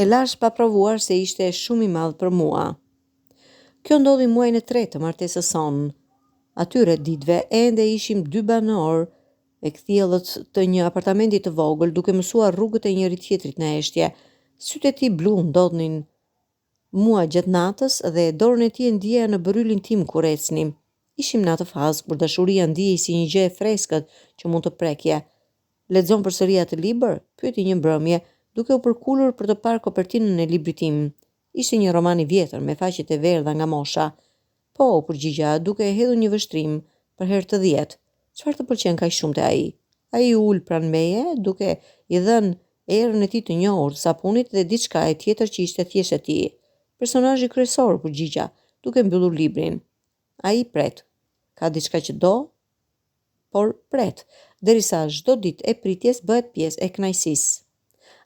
E lash pa provuar se ishte shumë i madh për mua. Kjo ndodhi muajin e tretë të martesës sonë. Atyre ditëve ende ishim 2 banor e kthjellët të një apartamenti të vogël, duke mësuar rrugët e njëri tjetrit në heshtje. Sytë e tij blu ndodhnin mua gjatë natës dhe dorën e tij e ndjeja në bëryllin tim kur ecnim. Ishim në atë fazë kur dashuria ndihej si një gjë e freskët që mund të prekje. Lexon përsëri atë libër? Pyeti një mbrëmje, duke u përkulur për të parë kopertinën e librit tim. Ishte një roman i vjetër me faqet e verdha nga mosha. Po, u përgjigja duke e hedhur një vështrim për herë të 10. Çfarë të pëlqen kaq shumë te ai? Ai u ul pranë meje, duke i dhënë erën e tij të njohur të sapunit dhe diçka e tjetër që ishte thjesht e tij. Personazhi kryesor, u përgjigja, duke mbyllur librin. Ai pret. Ka diçka që do, por pret, derisa çdo ditë e pritjes bëhet pjesë e kënaqësisë.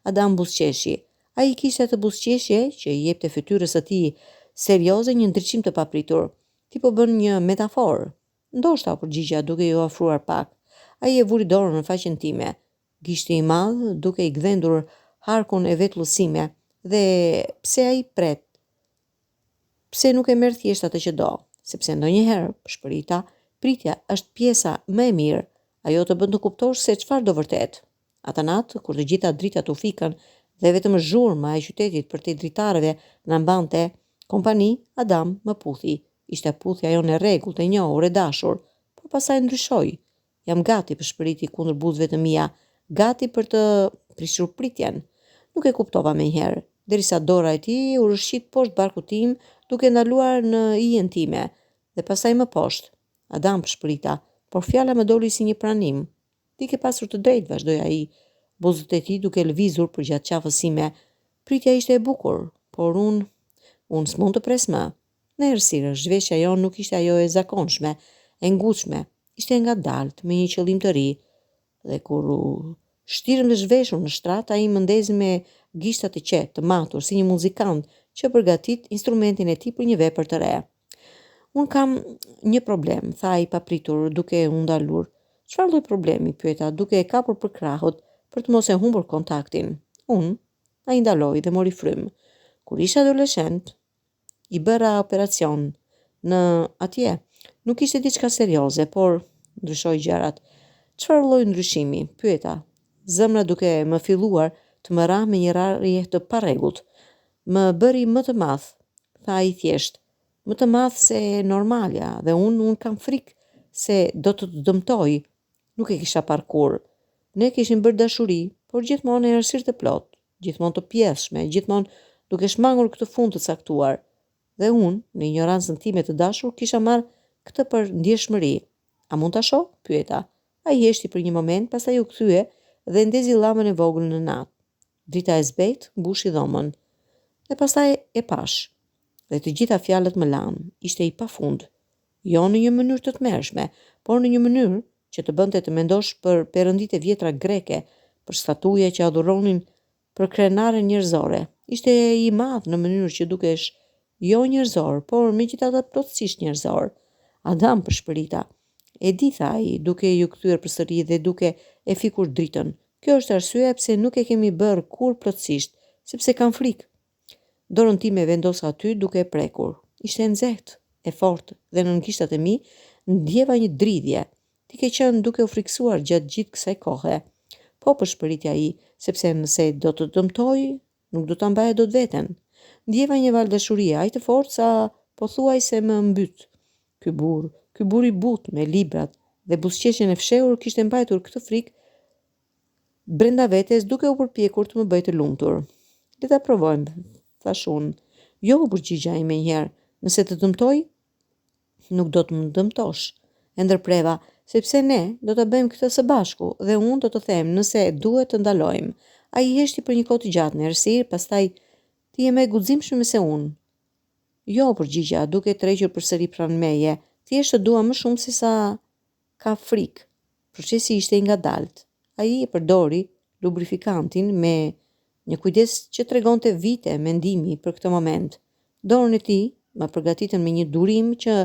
Adam buzëqeshi. Ai kishte atë buzëqeshje që i jepte fytyrës së tij serioze një ndriçim të papritur. Ti po bën një metaforë. Ndoshta, përgjigja duke i ofruar pak. Ai e vuri dorën në faqen time. Gishti i madh, duke i gdhendur harkun e vetullësime. Dhe pse ai pret? Pse nuk e merr thjesht atë që do? Sepse ndonjëherë, shpërita, pritja është pjesa më e mirë. Ajo të bën të kuptosh se çfarë do vërtet. Atë natë, kur të gjitha dritat u fikën dhe vetëm zhurma e qytetit për te dritarëve na mbante kompani, Adam më puthi. Ishte puthja jonë e rregullt, e njohur, e dashur, por pastaj ndryshoi. Jam gati për shpëriti kundër buzëve të mia, gati për të prishur pritjen. Nuk e kuptova menjëherë, derisa dora e tij u rrshqit poshtë barkut tim, duke ndaluar në hijen time, dhe pastaj më poshtë. Adam shpërita, por fjala më doli si një pranim. Ti ke pasur të drejtë, vazhdoi ai, buzët e tij duke lëvizur përgjatë qafës sime. Pritja ishte e bukur, por unë s'mund të pres më. Në errësirë, zhveshja jonë nuk ishte ajo e zakonshme, e ngutshme, ishte ngadalt, me një qëllim të ri. Dhe kur u shtirëm të zhveshur në shtrat, ai më ndezi me gishta të qetë, të matur, si një muzikant që përgatit instrumentin e tij për një vepër të re. Unë kam një problem, tha ai papritur, duke u ndalur. Çfarë lloj problemi? Pyeta, duke e kapur për krahut për të mos e humbur kontaktin. Ai ndaloi dhe mori frym. Kur isha adoleshent, i bëra operacion në atje. Nuk ishte diçka serioze, por ndryshoi gjërat. Çfarë lloj ndryshimi? Pyeta. Zemra duke më filluar të më ra me një rarje të parregullt. Më bëri më të madh, tha ai thjesht. Më të madh se normalja, dhe unë kam frikë se do të të dëmtoj. Nuk e kisha parë kurrë. Ne kishim bërë dashuri, por gjithmonë e errësirë të plot, gjithmonë të pjeshme, gjithmonë duke shmangur këtë fund të caktuar. Dhe unë, në ignorancën time të dashur, kisha marrë këtë për ndjeshmëri. A mund ta shoh? Pyeta. Ai heshti për një moment, pastaj u kthye dhe ndezi llamën e vogël në natë. Drita e zbejt mbushi dhomën. Dhe pastaj e pash. Dhe të gjitha fjalët më lanë. Ishte i pafund. Jo në një mënyrë të tmerrshme, por në një mënyrë që të bënte të mendosh për perënditë e vjetra greke, për statuje që adhuronin për krenare njerëzore. Ishte i madh në mënyrë që dukesh jo njerëzor, por megjithatë plotësisht njerëzor. Adam përshpërita. E di, tha ai, duke ju kthyer përsëri dhe duke e fikur dritën. Kjo është arsyeja pse nuk e kemi bërë kurrë plotësisht, sepse kam frikë. Dorën time vendosa aty duke e prekur. Ishte nxehtë, e fortë, dhe në gishtat e mi ndjeva një dridhje. Ti ke qenë duke u friksuar gjatë gjithë kësaj kohe. Po, përshpëritja ai, sepse nëse do të dëmtoj, nuk do ta mbaje dot veten. Ndjeva një val dashurie, aq të fortë sa pothuajse më mbyt. Ky burr i butë me librat dhe buzëqeshjen e fshehur kishte mbajtur këtë frikë brenda vetes, duke u përpjekur të më bëjë të lumtur. Le ta provojmë, thash unë. Jo, u përgjigja ai menjëherë. Nëse të dëmtoj, nuk do të më dëmtosh. E ndërpreva, sepse ne do ta bëjmë këtë së bashku dhe unë do të them nëse duhet të ndalojmë. Ai heshti për një kohë të gjatë në errësirë, pastaj ti je më e guximshme se unë. Jo, përgjigja, duke tërhequr përsëri pranë meje. Thjesht të dua më shumë se sa ka frikë. Procesi ishte i ngadalt. Ai e përdori lubrifikantin me një kujdes që tregonte vite mendimi për këtë moment. Dorën e tij më përgatitën me një durim që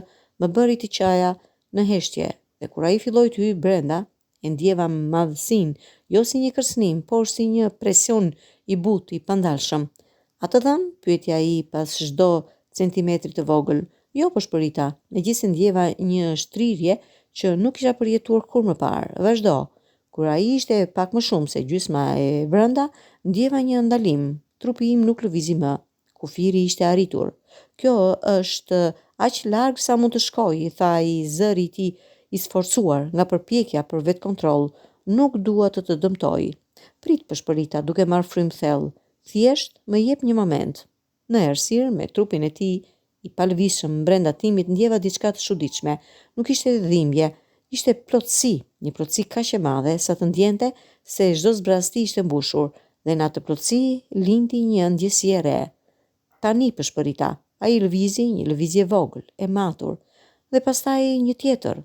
më bëri të qaja në heshtje, dhe kur ai filloi të hyjë brenda, e ndjeva madhësinë jo si një kërcënim, por si një presion i butë, i pandalshëm. Atë dhënë, pyeti ai pas çdo centimetri të vogël. Jo, po shpërita, megjithëse ndjeva një shtrirje që nuk kisha përjetuar kur më parë. Vazhdo. Kur ai ishte pak më shumë se gjysma e brenda, ndjeva një ndalim. Trupi im nuk lëvizi më. Kufiri ishte arritur. Kjo është aq larg sa mund të shkojë, i tha i zëri i tij i sforcuar nga përpjekja për vetë kontroll. Nuk dua të të dëmtoj. Prit, Pëshpërita, duke marrë frymë thellë. Thjesht më jep një moment. Në errësirë me trupin e tij i palëvishëm brenda timit ndjeva diçka të çuditshme. Nuk ishte dhimbje, ishte plotësi, një plotësi kaq e madhe sa të ndjente se çdo zbrasti ishte mbushur dhe në atë plotësi lindi një ndjesi e re. Tani, Pëshpërita, ai lëvizi një lëvizje vogël, e matur, dhe pastaj një tjetër.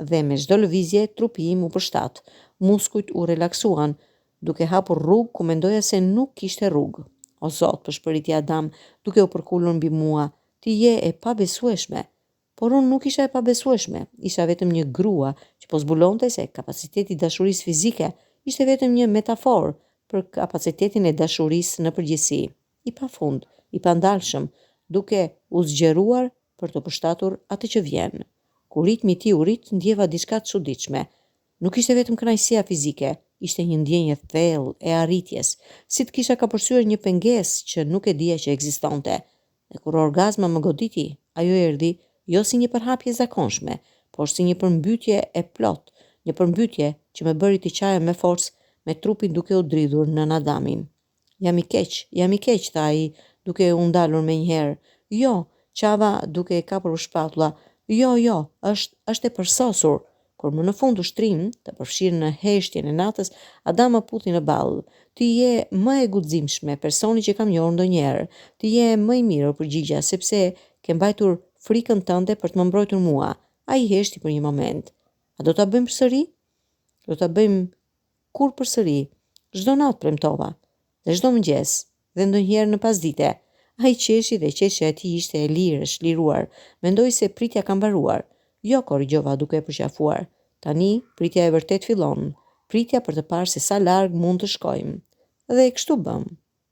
Dhe me çdo lëvizje trupi im u përshtat, muskujt u relaksuan, duke hapur rrugë ku mendoja se nuk kishte rrugë. O Zot, Pëshpëriti Adam, duke u përkullur mbi mua, ti je e pabesueshme. Por unë nuk isha e pabesueshme, isha vetëm një grua që po zbulonte se kapaciteti i dashurisë fizike ishte vetëm një metaforë për kapacitetin e dashurisë në përgjithësi, i pafund, i pandalshëm, duke u zgjeruar për të përshtatur atë që vjen. Kur ritmi i tij u rit, ndjeva diçka të çuditshme. Nuk ishte vetëm kënaqësia fizike, ishte një ndjenjë thellë e arritjes, si të kisha kapërcyer një pengesë që nuk e dija që ekzistonte. Dhe kur orgazma më goditi, ajo erdhi jo si një përhapje zakonshme, por si një përmbytje e plot, një përmbytje që më bëri të qaja me forcë me trupin duke u dridhur në Adamin. Jam i keq, tha ai, duke u ndalur menjëherë. Jo, qava duke e kapur shpatulla. Jo, është e përsosur. Kur më në fund ushtrim, të përfshirë në heshtjen e natës, Adam më puthi në ballë. Ti je më e guximshme personi që kam njohur ndonjëherë. Ti je më i mirë, përgjigja, sepse ke mbajtur frikën tënde për të më mbrojtur mua. Ai heshti për një moment. A do ta bëjmë përsëri? Do ta bëjmë kur përsëri? Çdo natë premtova. Dhe çdo mëngjes, dhe ndonjëherë në pasdite. Ai qeshi dhe qeshja e tij ishte e lirë, e shliruar. Mendoi se pritja ka mbaruar. Jo, korrigjova duke e përqafuar. Tani pritja e vërtet fillon. Pritja për të parë se sa larg mund të shkojmë. Dhe kështu bëm.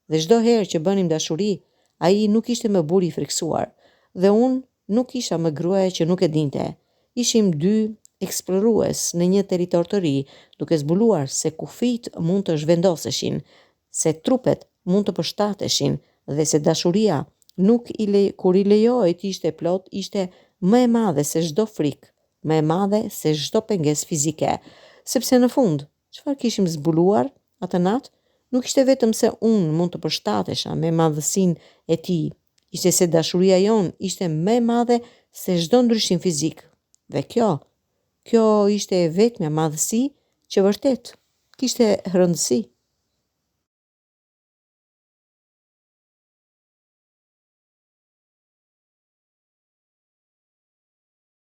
Dhe çdo herë që bënim dashuri, ai nuk ishte më buri i friksuar, dhe unë nuk isha më gruaja që nuk e dinte. Ishim dy eksplorues në një territor të ri, duke zbuluar se kufijt mund të zhvendoseshin, se trupet mund të përshtateshin dhe se dashuria kur i lejohej të ishte plot, ishte më e madhe se çdo frikë, më e madhe se çdo pengesë fizike, sepse në fund, çfarë kishim zbuluar atë natë, nuk ishte vetëm se unë mund të përshtatesha me madhësinë e tij, ishte se dashuria jon ishte më e madhe se çdo ndryshim fizik. Dhe kjo ishte e vetmja madhësi që vërtet kishte rëndësi.